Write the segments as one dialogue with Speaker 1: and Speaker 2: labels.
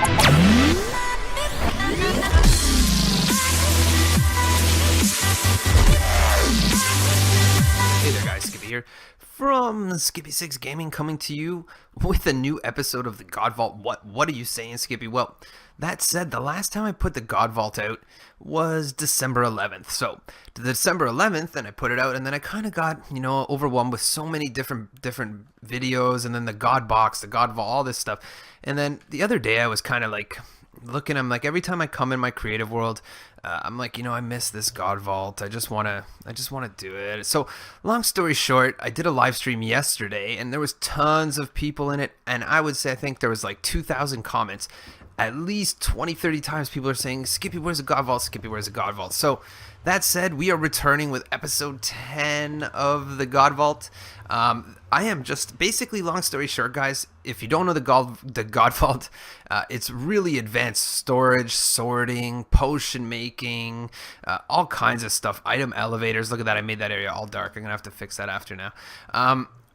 Speaker 1: Hey there guys, Skippy here from Skippy6 Gaming, coming to you with a new episode of the God Vault. What are you saying, Skippy? Well, that said, the last time I put the God Vault out was December 11th. So, to December 11th, and I put it out, and then I kind of got, overwhelmed with so many different videos, and then the God Box, the God Vault, all this stuff. And then the other day I was kind of like looking, I'm like, every time I come in my creative world, I'm like, I miss this God Vault. I just want to do it. So long story short, I did a live stream yesterday and there was tons of people in it. And I think there was like 2,000 comments. At least 20, 30 times people are saying, Skippy, where's the God Vault? Skippy, where's the God Vault? So that said, we are returning with episode 10 of the God Vault. I am just basically, long story short, guys, if you don't know the God Vault, it's really advanced storage, sorting, potion making, all kinds of stuff. Item elevators. Look at that. I made that area all dark. I'm going to have to fix that after now.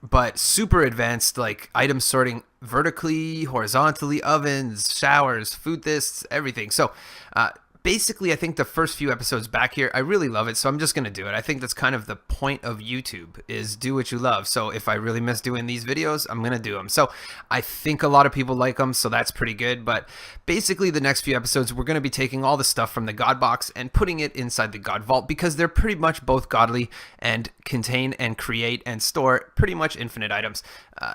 Speaker 1: But super advanced, like item sorting vertically, horizontally, ovens, showers, food lists, everything. So basically, I think the first few episodes back here, I really love it, so I'm just going to do it. I think that's kind of the point of YouTube, is do what you love. So if I really miss doing these videos, I'm going to do them. So I think a lot of people like them, so that's pretty good. But basically, the next few episodes, we're going to be taking all the stuff from the God Box and putting it inside the God Vault, because they're pretty much both godly and contain and create and store pretty much infinite items.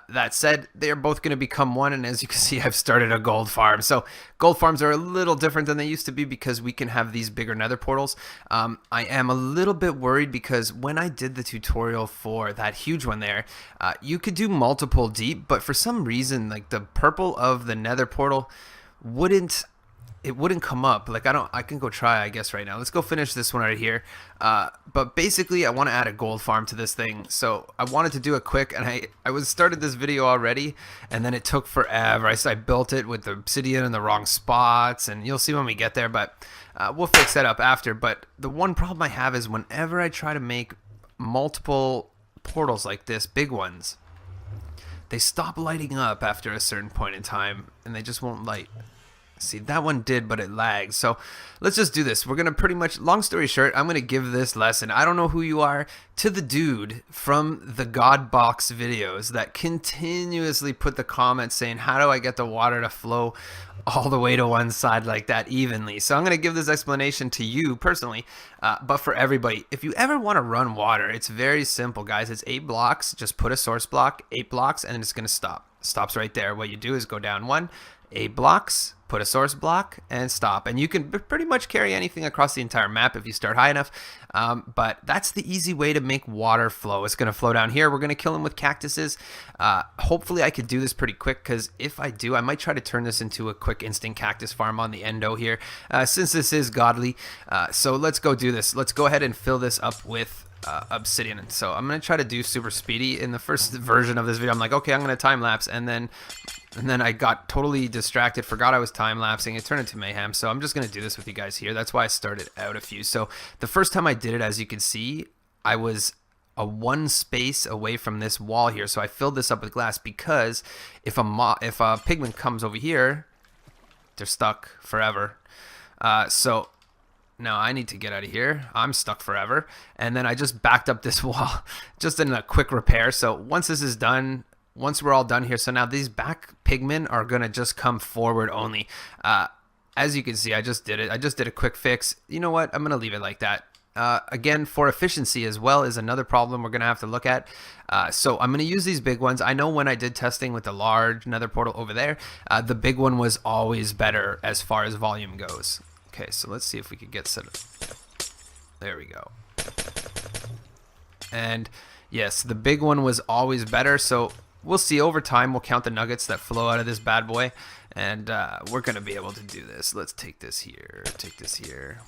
Speaker 1: That said, they are both going to become one, and as you can see, I've started a gold farm. So gold farms are a little different than they used to be because we can have these bigger nether portals. I am a little bit worried because when I did the tutorial for that huge one there, you could do multiple deep, but for some reason, like the purple of the nether portal wouldn't come up. Like I can go try, I guess, right now. Let's go finish this one right here. But basically, I want to add a gold farm to this thing. So I wanted to do it quick, and I started this video already, and then it took forever. I built it with the obsidian in the wrong spots, and you'll see when we get there, but we'll fix that up after. But the one problem I have is whenever I try to make multiple portals like this, big ones, they stop lighting up after a certain point in time, and they just won't light. See, that one did, but it lags. So let's just do this. We're going to pretty much, long story short, I'm going to give this lesson. I don't know who you are, to the dude from the God Box videos that continuously put the comments saying, how do I get the water to flow all the way to one side like that evenly? So I'm going to give this explanation to you personally, but for everybody. If you ever want to run water, it's very simple, guys. It's 8 blocks. Just put a source block, 8 blocks, and it's going to stop. Stops right there. What you do is go down 1, 8 blocks, put a source block, and stop. And you can pretty much carry anything across the entire map if you start high enough. But that's the easy way to make water flow. It's going to flow down here. We're going to kill him with cactuses. Hopefully I could do this pretty quick, because if I do, I might try to turn this into a quick instant cactus farm on the endo here, since this is godly. So let's go do this. Let's go ahead and fill this up with obsidian. So I'm going to try to do super speedy. In the first version of this video, I'm like, okay, I'm going to time lapse, and then I got totally distracted, forgot I was time-lapsing. It turned into mayhem, so I'm just going to do this with you guys here. That's why I started out a few. So the first time I did it, as you can see, I was a 1 space away from this wall here. So I filled this up with glass, because if a pigment comes over here, they're stuck forever. So now I need to get out of here. I'm stuck forever. And then I just backed up this wall just in a quick repair. So once this is done, once we're all done here, so now these back pigmen are going to just come forward only. As you can see, I just did it. I just did a quick fix. You know what? I'm going to leave it like that. Again, for efficiency as well is another problem we're going to have to look at. So I'm going to use these big ones. I know when I did testing with the large nether portal over there, the big one was always better as far as volume goes. Okay, so let's see if we could get set up. There we go. And yes, the big one was always better. So we'll see over time. We'll count the nuggets that flow out of this bad boy, and we're going to be able to do this. Let's take this here, take this here.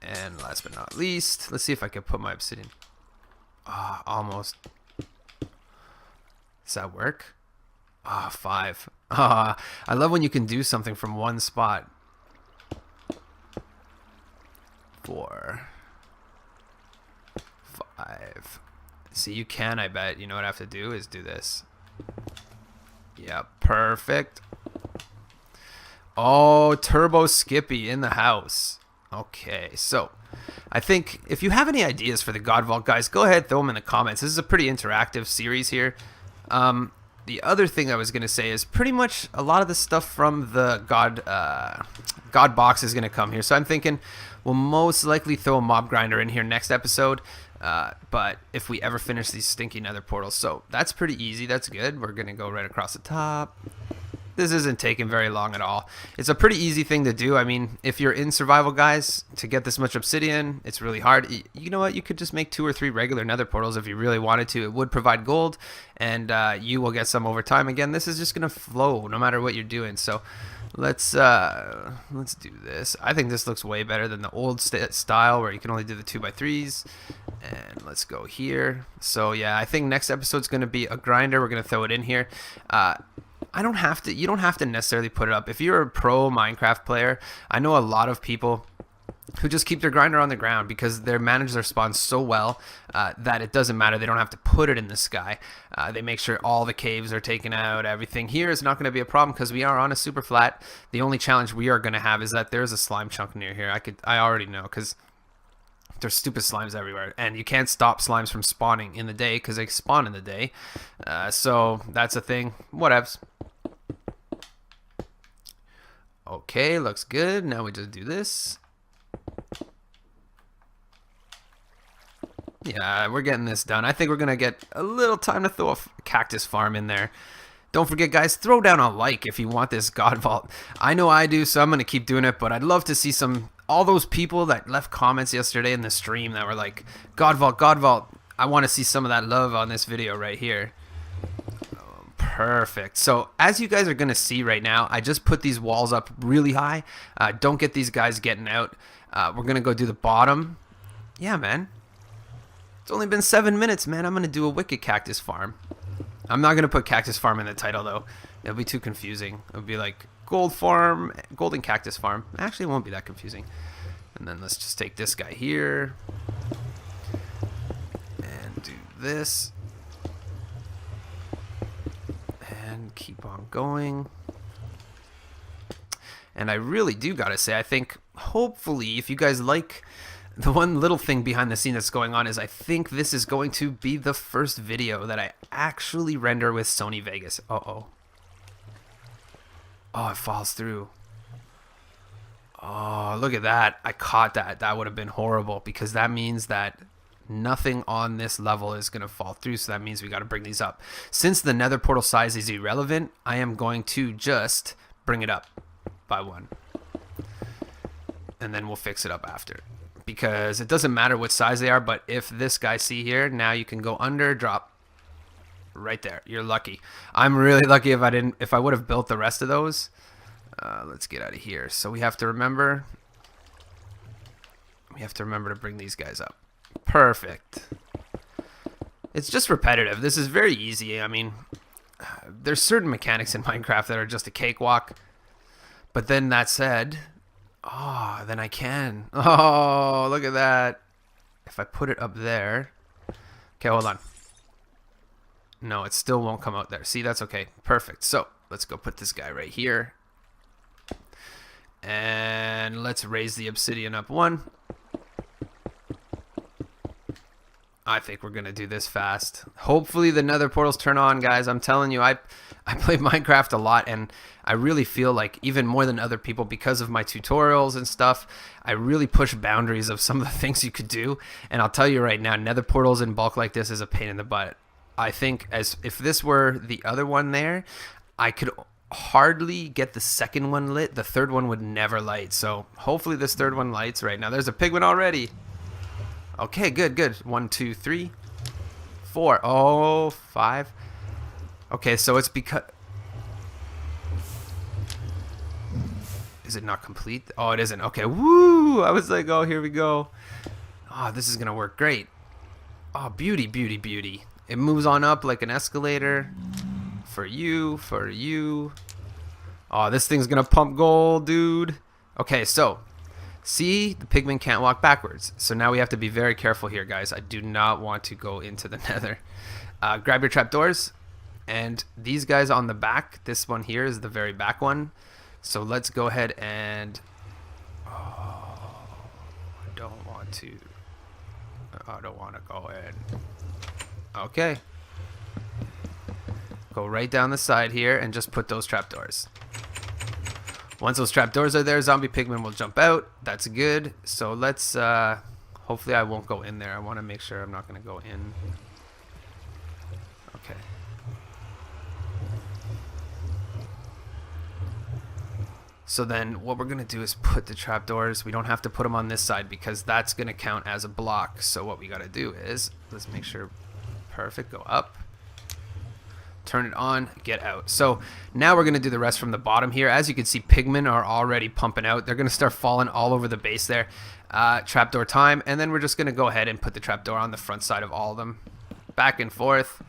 Speaker 1: And last but not least, let's see if I can put my obsidian. Ah, almost. Does that work? Ah, 5. Ah, I love when you can do something from one spot. 4. 5. See, you can, I bet. You know what I have to do is do this. Yeah, perfect. Oh, Turbo Skippy in the house. Okay, so I think if you have any ideas for the God Vault, guys, go ahead, throw them in the comments. This is a pretty interactive series here. The other thing I was going to say is pretty much a lot of the stuff from the God box is going to come here. So I'm thinking we'll most likely throw a mob grinder in here next episode. But if we ever finish these stinky nether portals, so that's pretty easy. That's good. We're going to go right across the top. This isn't taking very long at all. It's a pretty easy thing to do. I mean, if you're in survival, guys, to get this much obsidian, it's really hard. You know what? You could just make 2 or 3 regular nether portals if you really wanted to. It would provide gold, and you will get some over time. Again, this is just going to flow no matter what you're doing. So let's do this. I think this looks way better than the old style where you can only do the 2x3s. And let's go here. So yeah, I think next episode's going to be a grinder. We're going to throw it in here. You don't have to necessarily put it up. If you're a pro Minecraft player, I know a lot of people who just keep their grinder on the ground because they manage their spawns so well that it doesn't matter. They don't have to put it in the sky. They make sure all the caves are taken out. Everything here is not going to be a problem because we are on a super flat. The only challenge we are going to have is that there's a slime chunk near here. I already know because there's stupid slimes everywhere, and you can't stop slimes from spawning in the day because they spawn in the day. So that's a thing. Whatevs. Okay, looks good. Now we just do this. Yeah, we're getting this done. I think we're gonna get a little time to throw a cactus farm in there. Don't forget, guys, throw down a like if you want this God Vault. I know I do, so I'm gonna keep doing it, but I'd love to see all those people that left comments yesterday in the stream that were like, God Vault, God Vault. I want to see some of that love on this video right here. Perfect. So as you guys are going to see right now, I just put these walls up really high. Don't get these guys getting out. We're going to go do the bottom. Yeah, man. It's only been 7 minutes, man. I'm going to do a wicked cactus farm. I'm not going to put cactus farm in the title, though. It'll be too confusing. It'll be like gold farm, golden cactus farm. Actually, it won't be that confusing. And then let's just take this guy here and do this. And keep on going. And I really do gotta say, I think hopefully if you guys like the one little thing behind the scene that's going on is I think this is going to be the first video that I actually render with Sony Vegas. Oh, it falls through. Oh, look at that. I caught that. That would have been horrible because that means that nothing on this level is going to fall through, so that means we got to bring these up. Since the nether portal size is irrelevant, I am going to just bring it up by 1. And then we'll fix it up after. Because it doesn't matter what size they are, but if this guy, see here, now you can go under, drop right there. You're lucky. I'm really lucky if I would have built the rest of those. Let's get out of here. So we have to remember to bring these guys up. Perfect. It's just repetitive. This is very easy. I mean, there's certain mechanics in Minecraft that are just a cakewalk. But then that said, then I can. Oh, look at that. If I put it up there. Okay, hold on. No, it still won't come out there. See, that's okay. Perfect. So let's go put this guy right here. And let's raise the obsidian up 1. I think we're going to do this fast. Hopefully the nether portals turn on, guys. I'm telling you, I play Minecraft a lot, and I really feel like even more than other people because of my tutorials and stuff, I really push boundaries of some of the things you could do. And I'll tell you right now, nether portals in bulk like this is a pain in the butt. I think if this were the other one there, I could hardly get the second one lit. The third one would never light. So hopefully this third one lights right now. There's a pigment already. Okay, good. 1, 2, 3, 4. Oh, 5. Okay, so it's because... Is it not complete? Oh, it isn't. Okay, woo! I was like, oh, here we go. Oh, this is going to work great. Oh, beauty, beauty, beauty. It moves on up like an escalator. For you, for you. Oh, this thing's going to pump gold, dude. Okay, so... See, the pigman can't walk backwards. So now we have to be very careful here, guys. I do not want to go into the nether. Grab your trapdoors. And these guys on the back, this one here is the very back one. So let's go ahead and... Oh, I don't want to go in. Okay. Go right down the side here and just put those trapdoors. Once those trapdoors are there, zombie pigmen will jump out. That's good. So let's... hopefully I won't go in there. I want to make sure I'm not going to go in. Okay. So then what we're going to do is put the trapdoors. We don't have to put them on this side because that's going to count as a block. So what we got to do is, let's make sure, perfect, go up, turn it on, get out. So now we're going to do the rest from the bottom here. As you can see, pigmen are already pumping out. They're going to start falling all over the base there. Trapdoor time. And then we're just going to go ahead and put the trapdoor on the front side of all of them. Back and forth.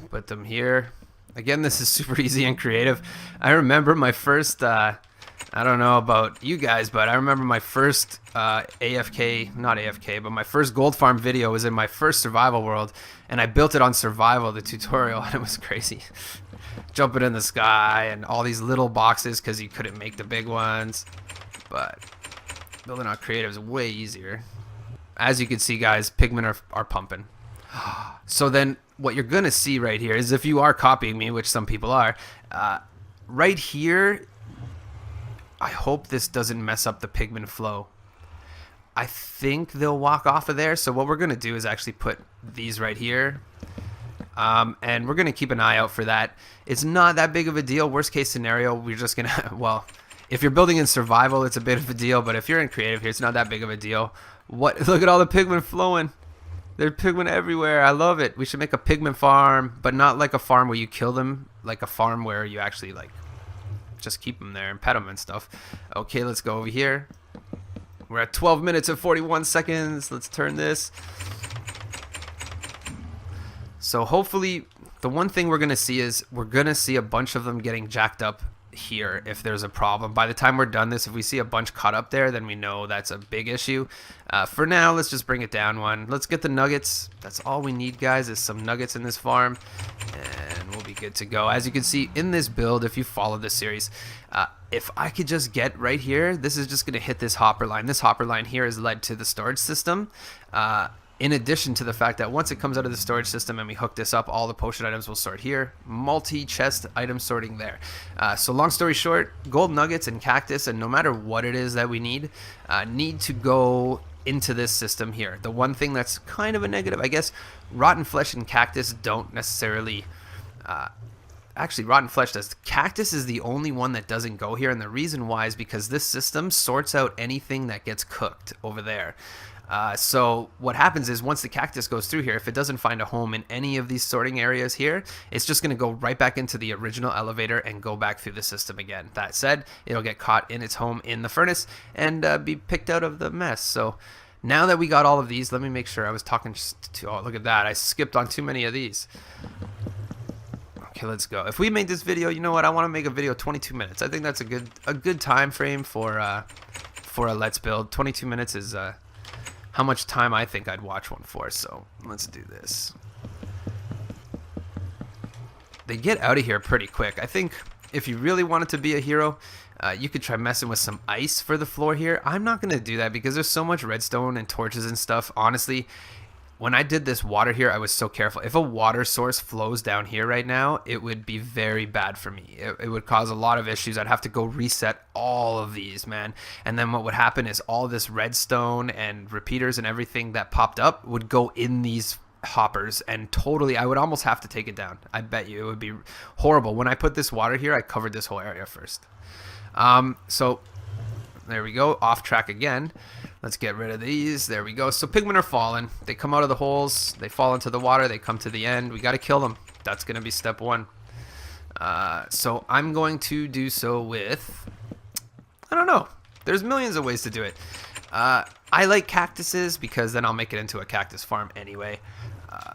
Speaker 1: Put them here. Again, this is super easy and creative. I remember my first, I don't know about you guys, but I remember my first not AFK, but my first gold farm video was in my first survival world, and I built it on survival, the tutorial, and it was crazy. Jumping in the sky and all these little boxes because you couldn't make the big ones. But building on creative is way easier. As you can see, guys, pigmen are pumping. So then what you're going to see right here is, if you are copying me, which some people are, right here, I hope this doesn't mess up the pigmen flow. I think they'll walk off of there. So what we're going to do is actually put these right here. And we're going to keep an eye out for that. It's not that big of a deal. Worst case scenario, we're just going to, well, if you're building in survival, it's a bit of a deal. But if you're in creative here, it's not that big of a deal. What? Look at all the pigmen flowing. There are pigmen everywhere. I love it. We should make a pigmen farm, but not like a farm where you kill them, like a farm where you actually like just keep them there and pet them and stuff. Okay, let's go over here. We're at 12 minutes and 41 seconds. Let's turn this. So hopefully the one thing we're going to see is we're going to see a bunch of them getting jacked up here if there's a problem. By the time we're done this, if we see a bunch caught up there, then we know that's a big issue. For now, let's just bring it down one. Let's get the nuggets. That's all we need, guys, is some nuggets in this farm, and we'll be good to go. As you can see in this build, if you follow this series, if I could just get right here, this is just going to hit this hopper line. This hopper line here is led to the storage system. In addition to the fact that once it comes out of the storage system and we hook this up, all the potion items will sort here. Multi-chest item sorting there. So long story short, gold nuggets and cactus, and no matter what it is that we need to go into this system here. The one thing that's kind of a negative, I guess, rotten flesh and cactus don't necessarily... Actually, rotten flesh does. Cactus is the only one that doesn't go here, and the reason why is because this system sorts out anything that gets cooked over there. So what happens is once the cactus goes through here, if it doesn't find a home in any of these sorting areas here, it's just going to go right back into the original elevator and go back through the system again. That said, it'll get caught in its home in the furnace and be picked out of the mess. So now that we got all of these, let me make sure I was talking to, oh, look at that. I skipped on too many of these. Okay, let's go. If we made this video, you know what? I want to make a video 22 minutes. I think that's a good time frame for a Let's Build. 22 minutes is how much time I think I'd watch one for. So let's do this. They get out of here pretty quick. I think if you really wanted to be a hero, you could try messing with some ice for the floor here. I'm not going to do that because there's so much redstone and torches and stuff. Honestly, when I did this water here, I was so careful. If a water source flows down here right now, it would be very bad for me. It would cause a lot of issues. I'd have to go reset all of these, man. And then what would happen is all this redstone and repeaters and everything that popped up would go in these hoppers, and totally, I would almost have to take it down. I bet you it would be horrible. When I put this water here, I covered this whole area first. So there we go, off track again. Let's get rid of these. There we go. So pigmen are falling. They come out of the holes. They fall into the water. They come to the end. We got to kill them. That's going to be step one. So I'm going to do so with... I don't know. There's millions of ways to do it. I like cactuses because then I'll make it into a cactus farm anyway.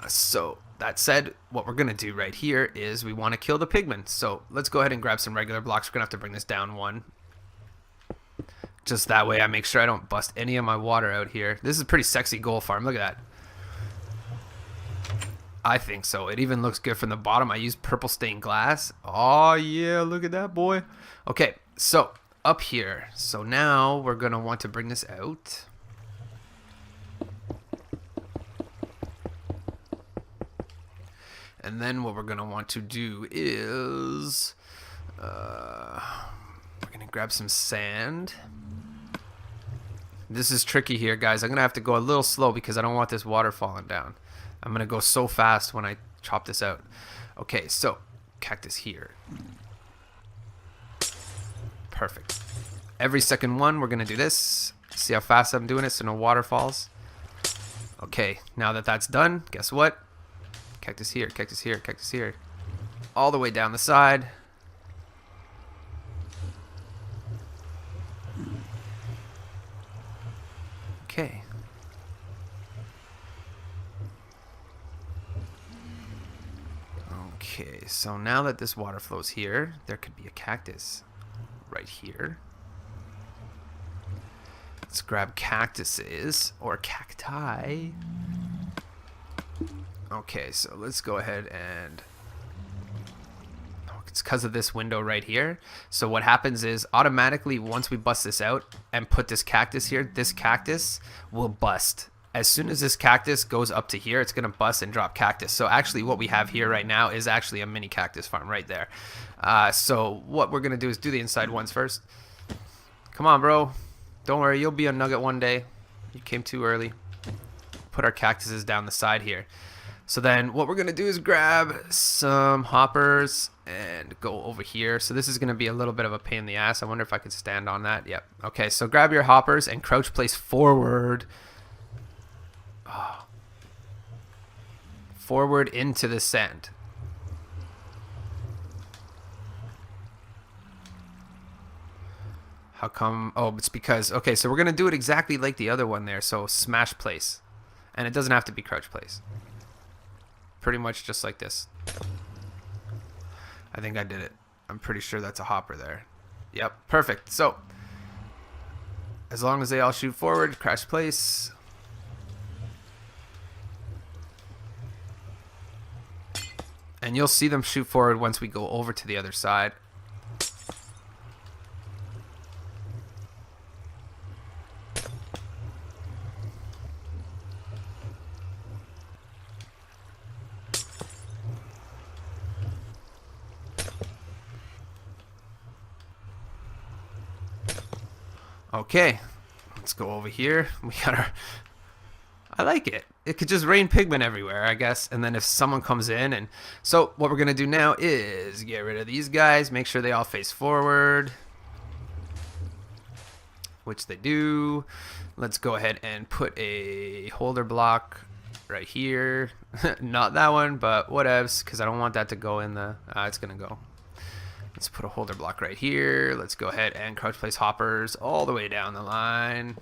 Speaker 1: So that said, what we're going to do right here is we want to kill the pigmen. So let's go ahead and grab some regular blocks. We're going to have to bring this down one. Just that way I make sure I don't bust any of my water out here. This is a pretty sexy goal farm. Look at that. I think so. It even looks good from the bottom. I use purple stained glass. Oh yeah, look at that, boy. Okay, so up here. So now we're gonna want to bring this out. And then what we're gonna want to do is we're gonna grab some sand. This is tricky here, guys. I'm gonna have to go a little slow because I don't want this water falling down. I'm gonna go so fast when I chop this out. Okay, so cactus here. Perfect. Every second one, we're gonna do this. See how fast I'm doing it so no water falls. Okay, now that that's done, guess what? Cactus here, cactus here, cactus here. All the way down the side. Okay. Okay, so now that this water flows here, there could be a cactus right here. Let's grab cactuses or cacti. Okay, so let's go ahead and it's because of this window right here. So what happens is automatically once we bust this out and put this cactus here, this cactus will bust. As soon as this cactus goes up to here, it's gonna bust and drop cactus. So actually what we have here right now is actually a mini cactus farm right there. So what we're gonna do is do the inside ones first. Come on, bro. Don't worry, you'll be a nugget one day. You came too early. Put our cactuses down the side here. So then what we're going to do is grab some hoppers and go over here. So this is going to be a little bit of a pain in the ass. I wonder if I could stand on that. Yep. Okay, so grab your hoppers and crouch place forward. Oh. Forward into the sand. How come? Oh, it's because, okay, so we're going to do it exactly like the other one there. So smash place. And it doesn't have to be crouch place. Pretty much just like this. I think I did it. I'm pretty sure that's a hopper there. Yep, perfect. So, as long as they all shoot forward, crouch place. And you'll see them shoot forward once we go over to the other side. Okay, let's go over here. We got our... I like it. It could just rain pigment everywhere, I guess. And then if someone comes in and... So what we're going to do now is get rid of these guys. Make sure they all face forward. Which they do. Let's go ahead and put a holder block right here. Not that one, but whatevs. Because I don't want that to go in the... it's going to go. Let's put a holder block right here. Let's go ahead and crouch place hoppers all the way down the line.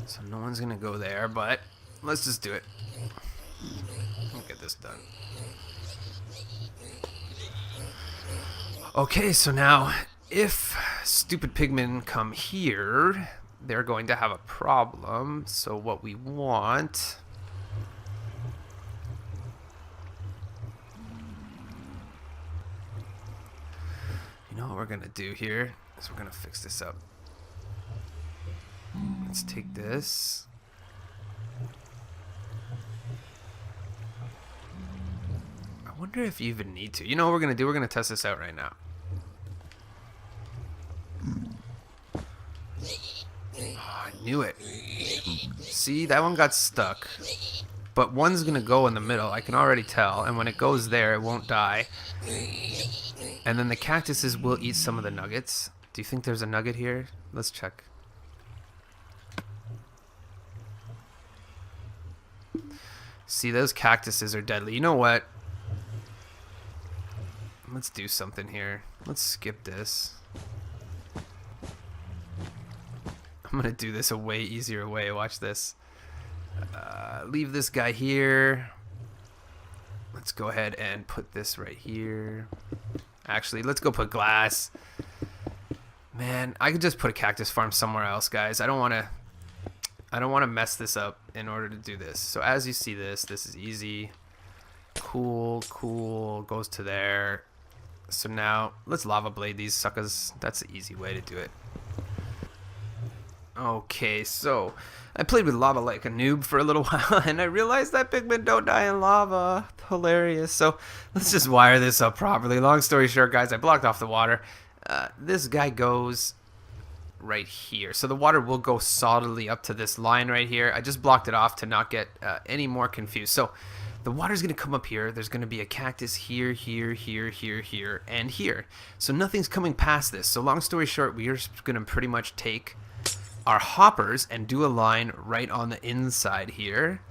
Speaker 1: So no one's gonna go there, but let's just do it. We'll get this done. Okay, so now if stupid pigmen come here, they're going to have a problem. So what we want... You know what we're going to do here is we're going to fix this up. Let's take this. I wonder if you even need to. You know what we're going to do? We're going to test this out right now. I knew it. See, that one got stuck. But one's going to go in the middle. I can already tell. And when it goes there, it won't die. And then the cactuses will eat some of the nuggets. Do you think there's a nugget here? Let's check. See, those cactuses are deadly. You know what? Let's do something here. Let's skip this. I'm gonna do this a way easier way. Watch this. Leave this guy here. Let's go ahead and put this right here. Actually, let's go put glass. Man, I could just put a cactus farm somewhere else, guys. I don't want to mess this up in order to do this. So as you see this is easy. Cool, cool, goes to there. So now let's lava blade these suckers. That's the easy way to do it. Okay, so I played with lava like a noob for a little while, and I realized that pigmen don't die in lava. Hilarious. So let's just wire this up properly. Long story short, guys, I blocked off the water. This guy goes right here. So the water will go solidly up to this line right here. I just blocked it off to not get any more confused. So the water's going to come up here. There's going to be a cactus here, here, here, here, here, and here. So nothing's coming past this. So long story short, we are going to pretty much take our hoppers and do a line right on the inside here.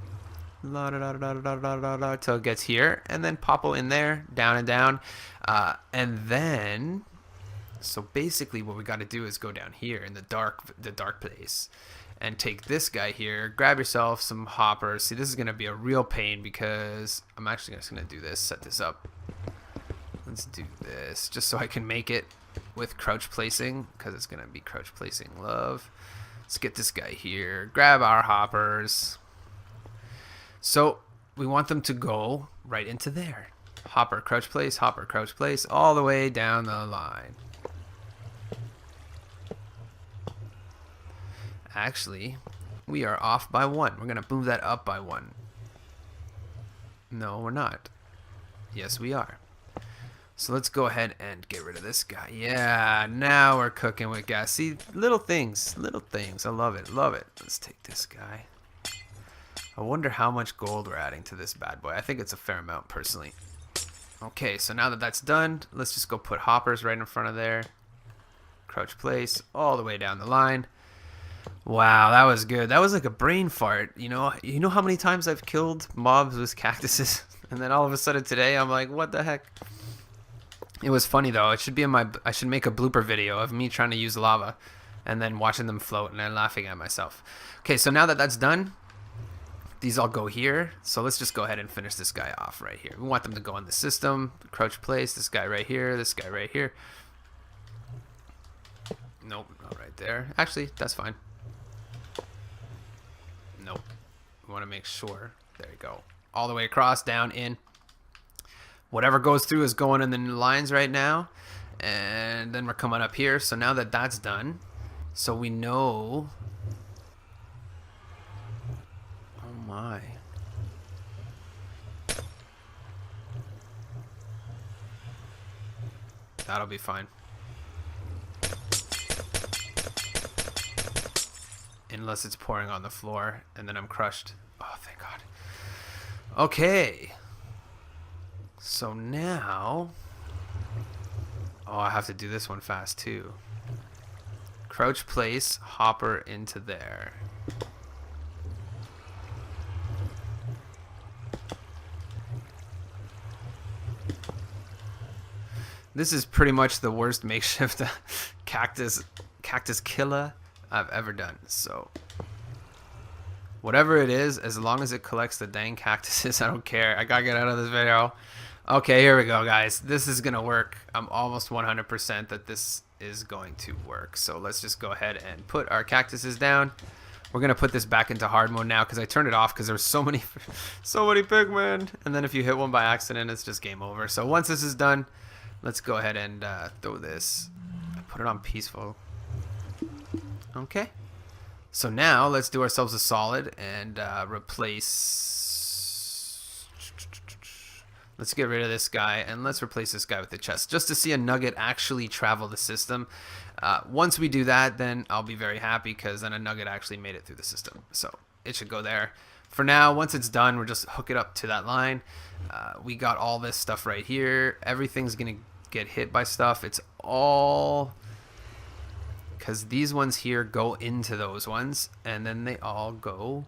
Speaker 1: Till it gets here, and then popple in there, down and down, and then so basically what we got to do is go down here in the dark place and take this guy here, grab yourself some hoppers. See, this is going to be a real pain because I'm actually just going to do this, set this up. Let's do this just so I can make it with crouch placing, because it's going to be crouch placing love. Let's get this guy here, grab our hoppers. So we want them to go right into there. Hopper, crouch place, all the way down the line. Actually, we are off by 1. We're going to move that up by 1. No, we're not. Yes, we are. So let's go ahead and get rid of this guy. Yeah, now we're cooking with gas. See, little things. I love it, Let's take this guy. I wonder how much gold we're adding to this bad boy. I think it's a fair amount, personally. Okay, so now that that's done, let's just go put hoppers right in front of there. Crouch place, all the way down the line. Wow, that was good. That was like a brain fart. You know how many times I've killed mobs with cactuses? And then all of a sudden today, I'm like, what the heck? It was funny though. It should be in I should make a blooper video of me trying to use lava and then watching them float and then laughing at myself. Okay, so now that that's done, these all go here. So let's just go ahead and finish this guy off right here. We want them to go in the system, crouch place, this guy right here, this guy right here. Nope, not right there. Actually, that's fine. Nope. We want to make sure. There you go. All the way across, down, in. Whatever goes through is going in the lines right now. And then we're coming up here. So now that that's done, so we know. Oh my. That'll be fine. Unless it's pouring on the floor and then I'm crushed. Oh, thank God. Okay. So now, oh, I have to do this one fast too. Crouch place, hopper into there. This is pretty much the worst makeshift cactus killer I've ever done. So whatever it is, as long as it collects the dang cactuses, I don't care. I gotta get out of this video. Okay, here we go, guys. This is gonna work. I'm almost 100% that this is going to work. So let's just go ahead and put our cactuses down. We're gonna put this back into hard mode now because I turned it off because there's so many pigmen. And then if you hit one by accident, it's just game over. So once this is done, let's go ahead and throw this. Put it on peaceful. Okay. So now let's do ourselves a solid and replace. Let's get rid of this guy and let's replace this guy with the chest just to see a nugget actually travel the system. Once we do that, then I'll be very happy because then a nugget actually made it through the system. So it should go there. For now, once it's done, we're just hook it up to that line. We got all this stuff right here. Everything's going to get hit by stuff. It's all because these ones here go into those ones and then they all go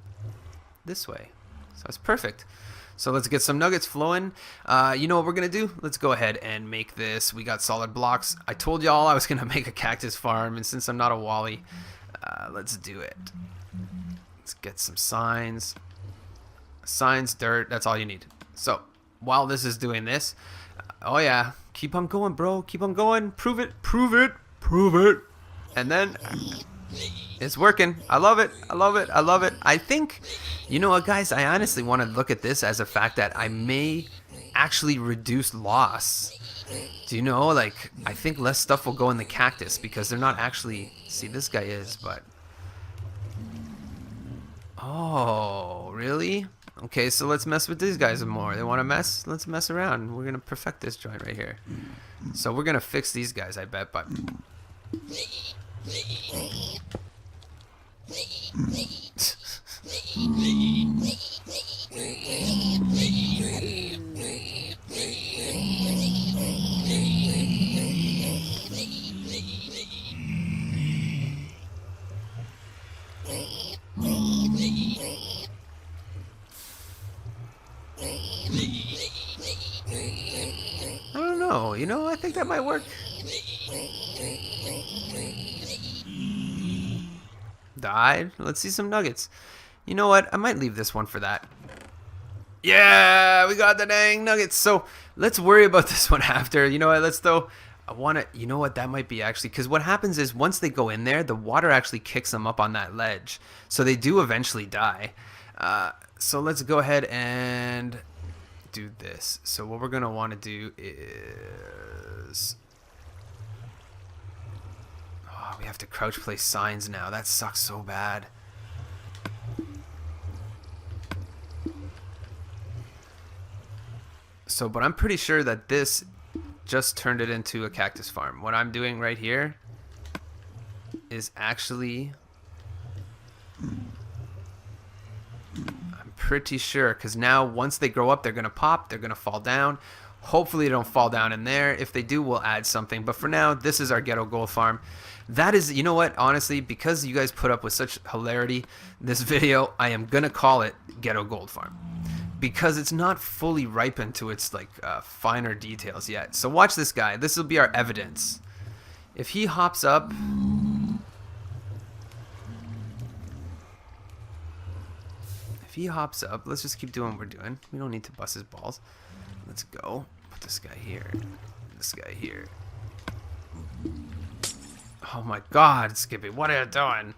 Speaker 1: this way. So it's perfect. So let's get some nuggets flowing. You know what we're going to do? Let's go ahead and make this. We got solid blocks. I told y'all I was going to make a cactus farm, and since I'm not a Wally, let's do it. Let's get some signs. Signs, dirt, that's all you need. So while this is doing this, oh yeah, keep on going, bro. Keep on going. Prove it. Prove it. Prove it. And then it's working. I love it. I love it. I love it. I think, you know what, guys? I honestly want to look at this as a fact that I may actually reduce loss. Do you know, like, I think less stuff will go in the cactus because they're not actually... See, this guy is, but... Oh, really? Okay, so let's mess with these guys more. They want to mess? Let's mess around. We're going to perfect this joint right here. So we're going to fix these guys, I bet, but... I don't know, you know, I think that might work. Died. Let's see some nuggets. You know what? I might leave this one for that. Yeah, we got the dang nuggets. So let's worry about this one after. You know what? Let's throw. I want to. You know what? That might be actually because what happens is once they go in there, the water actually kicks them up on that ledge, so they do eventually die. So let's go ahead and do this. So what we're gonna want to do is. We have to crouch place signs now. That sucks so bad. So, but I'm pretty sure that this just turned it into a cactus farm. What I'm doing right here is actually... I'm pretty sure, because now once they grow up, they're going to pop, they're going to fall down. Hopefully they don't fall down in there. If they do, we'll add something. But for now, this is our ghetto gold farm. That is, you know what, honestly, because you guys put up with such hilarity this video, I am going to call it ghetto gold farm. Because it's not fully ripened to its like finer details yet. So watch this guy. This will be our evidence. If he hops up... If he hops up, let's just keep doing what we're doing. We don't need to bust his balls. Let's go. Put this guy here. This guy here. Oh my god, Skippy, what are you doing?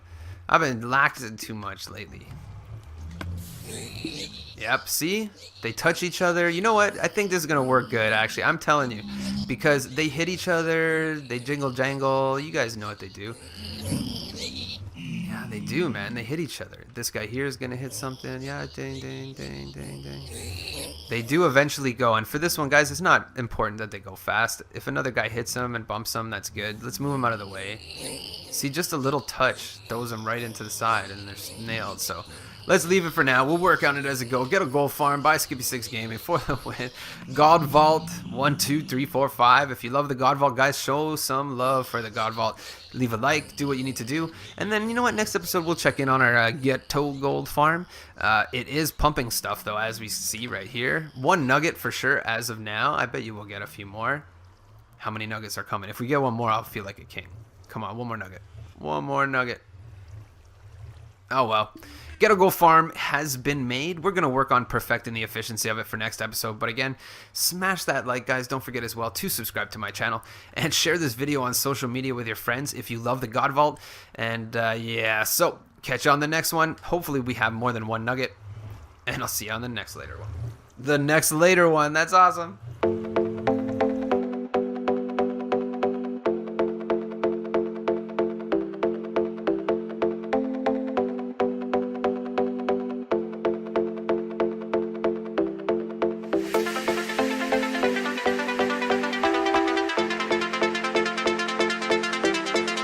Speaker 1: I've been lacting too much lately. Yep, see? They touch each other. You know what? I think this is going to work good, actually. I'm telling you. Because they hit each other, they jingle jangle. You guys know what they do. Yeah, they do, man. They hit each other. This guy here is going to hit something. Yeah, ding, ding, ding, ding, ding. They do eventually go. And for this one, guys, it's not important that they go fast. If another guy hits them and bumps them, that's good. Let's move them out of the way. See, just a little touch throws them right into the side, and they're nailed. So let's leave it for now. We'll work on it as it goes. Get a gold farm. Buy Skippy6 Gaming for the win. God Vault 1, 2, 3, 4, 5. If you love the God Vault, guys, show some love for the God Vault. Leave a like. Do what you need to do. And then, you know what? Next episode, we'll check in on our ghetto gold farm. It is pumping stuff, though, as we see right here. 1 nugget for sure as of now. I bet you will get a few more. How many nuggets are coming? If we get one more, I'll feel like a king. Come on, 1 more nugget. 1 more nugget. Oh, well. Ghetto Gold Farm has been made. We're going to work on perfecting the efficiency of it for next episode. But again, smash that like, guys. Don't forget as well to subscribe to my channel. And share this video on social media with your friends if you love the God Vault. And yeah, so catch you on the next one. Hopefully we have more than 1 nugget. And I'll see you on the next later one. The next later one. That's awesome.